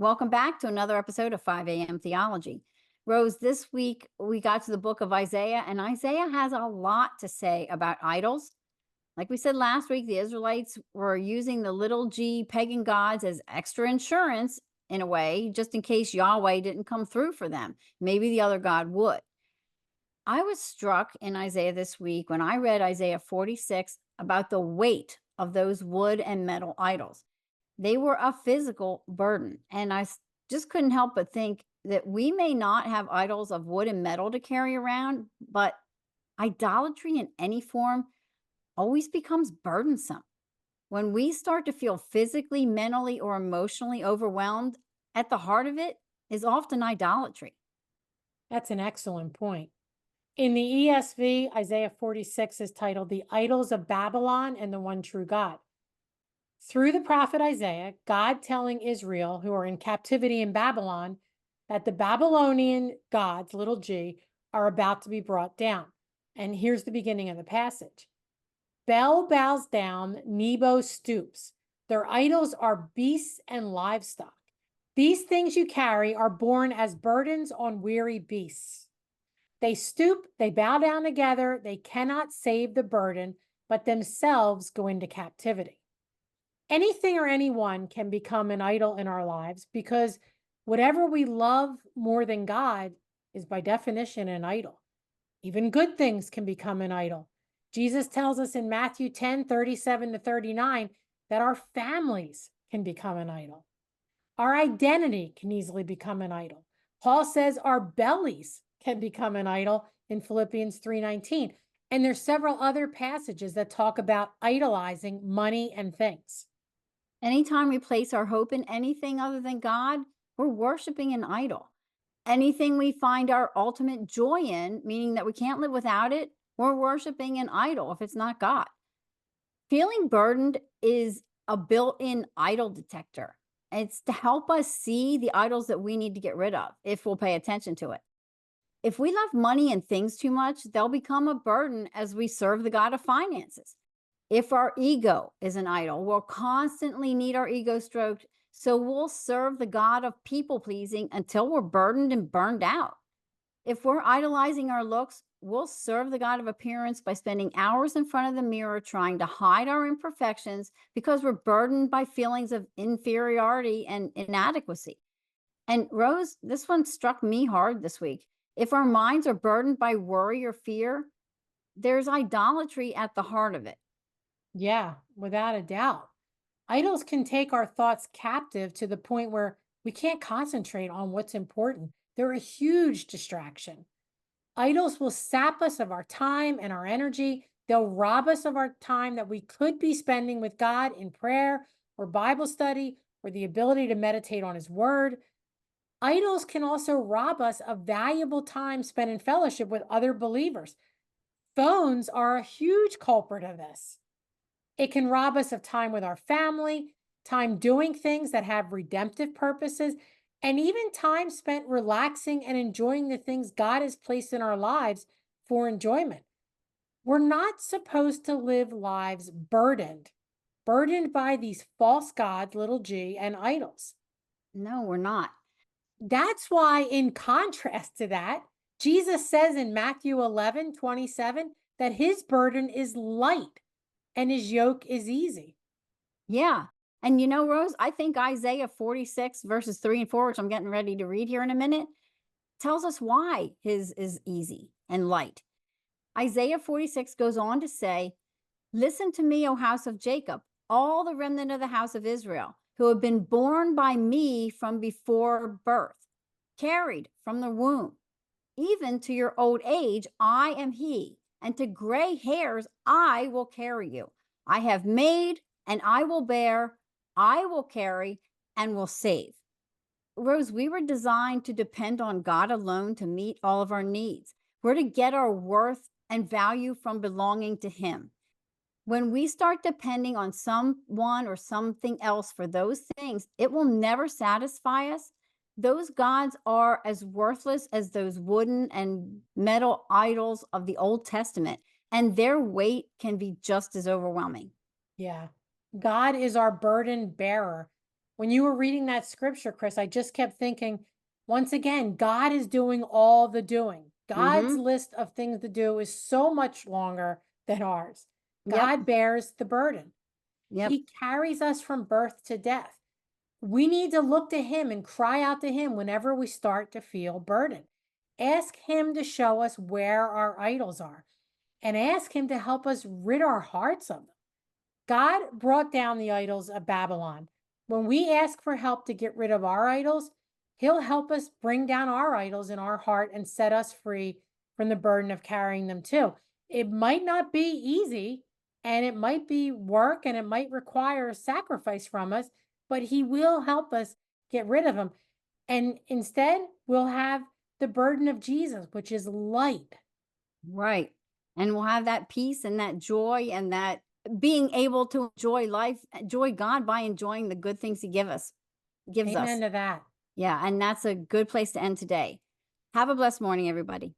Welcome back to another episode of 5 a.m. Theology. Rose, this week we got to the book of Isaiah, and Isaiah has a lot to say about idols. Like we said last week, the Israelites were using the little g pagan gods as extra insurance in a way, just in case Yahweh didn't come through for them. Maybe the other God would. I was struck in Isaiah this week when I read Isaiah 46 about the weight of those wood and metal idols. They were a physical burden. And just couldn't help but think that we may not have idols of wood and metal to carry around, but idolatry in any form always becomes burdensome. When we start to feel physically, mentally, or emotionally overwhelmed, at the heart of it is often idolatry. That's an excellent point. In the ESV, Isaiah 46 is titled The Idols of Babylon and the One True God. Through the prophet Isaiah, God telling Israel, who are in captivity in Babylon, that the Babylonian gods, little g, are about to be brought down. And here's the beginning of the passage. Bel bows down, Nebo stoops. Their idols are beasts and livestock. These things you carry are borne as burdens on weary beasts. They stoop, they bow down together, they cannot save the burden, but themselves go into captivity. Anything or anyone can become an idol in our lives because whatever we love more than God is by definition an idol. Even good things can become an idol. Jesus tells us in Matthew 10:37-39 that our families can become an idol. Our identity can easily become an idol. Paul says our bellies can become an idol in Philippians 3:19. And there's several other passages that talk about idolizing money and things. Anytime we place our hope in anything other than God, we're worshiping an idol. Anything we find our ultimate joy in, meaning that we can't live without it, we're worshiping an idol if it's not God. Feeling burdened is a built-in idol detector. It's to help us see the idols that we need to get rid of if we'll pay attention to it. If we love money and things too much, they'll become a burden as we serve the God of finances. If our ego is an idol, we'll constantly need our ego stroked. So we'll serve the God of people pleasing until we're burdened and burned out. If we're idolizing our looks, we'll serve the God of appearance by spending hours in front of the mirror trying to hide our imperfections because we're burdened by feelings of inferiority and inadequacy. And Rose, this one struck me hard this week. If our minds are burdened by worry or fear, there's idolatry at the heart of it. Yeah, without a doubt. Idols can take our thoughts captive to the point where we can't concentrate on what's important. They're a huge distraction. Idols will sap us of our time and our energy. They'll rob us of our time that we could be spending with God in prayer or Bible study or the ability to meditate on His Word. Idols can also rob us of valuable time spent in fellowship with other believers. Phones are a huge culprit of this. It can rob us of time with our family, time doing things that have redemptive purposes, and even time spent relaxing and enjoying the things God has placed in our lives for enjoyment. We're not supposed to live lives burdened by these false gods, little g, and idols. No, we're not. That's why, in contrast to that, Jesus says in Matthew 11:27 that his burden is light and his yoke is easy. Yeah. And you know, Rose, I think Isaiah 46 verses 3 and 4, which I'm getting ready to read here in a minute, tells us why his is easy and light. Isaiah 46 goes on to say, "Listen to me, O house of Jacob, all the remnant of the house of Israel, who have been born by me from before birth, carried from the womb. Even to your old age, I am he, and to gray hairs, I will carry you. I have made, and I will bear, I will carry, and will save." Rose, we were designed to depend on God alone to meet all of our needs. We're to get our worth and value from belonging to Him. When we start depending on someone or something else for those things, it will never satisfy us. Those gods are as worthless as those wooden and metal idols of the Old Testament, and their weight can be just as overwhelming. Yeah. God is our burden bearer. When you were reading that scripture, Chris, I just kept thinking, once again, God is doing all the doing. God's Mhm. list of things to do is so much longer than ours. Yep. God bears the burden. Yep. He carries us from birth to death. We need to look to him and cry out to him whenever we start to feel burdened. Ask him to show us where our idols are and ask him to help us rid our hearts of them. God brought down the idols of Babylon. When we ask for help to get rid of our idols, he'll help us bring down our idols in our heart and set us free from the burden of carrying them too. It might not be easy and it might be work and it might require a sacrifice from us, but he will help us get rid of them. And instead, we'll have the burden of Jesus, which is light. Right. And we'll have that peace and that joy and that being able to enjoy life, enjoy God by enjoying the good things he gives Amen us. to that. Yeah, and that's a good place to end today. Have a blessed morning, everybody.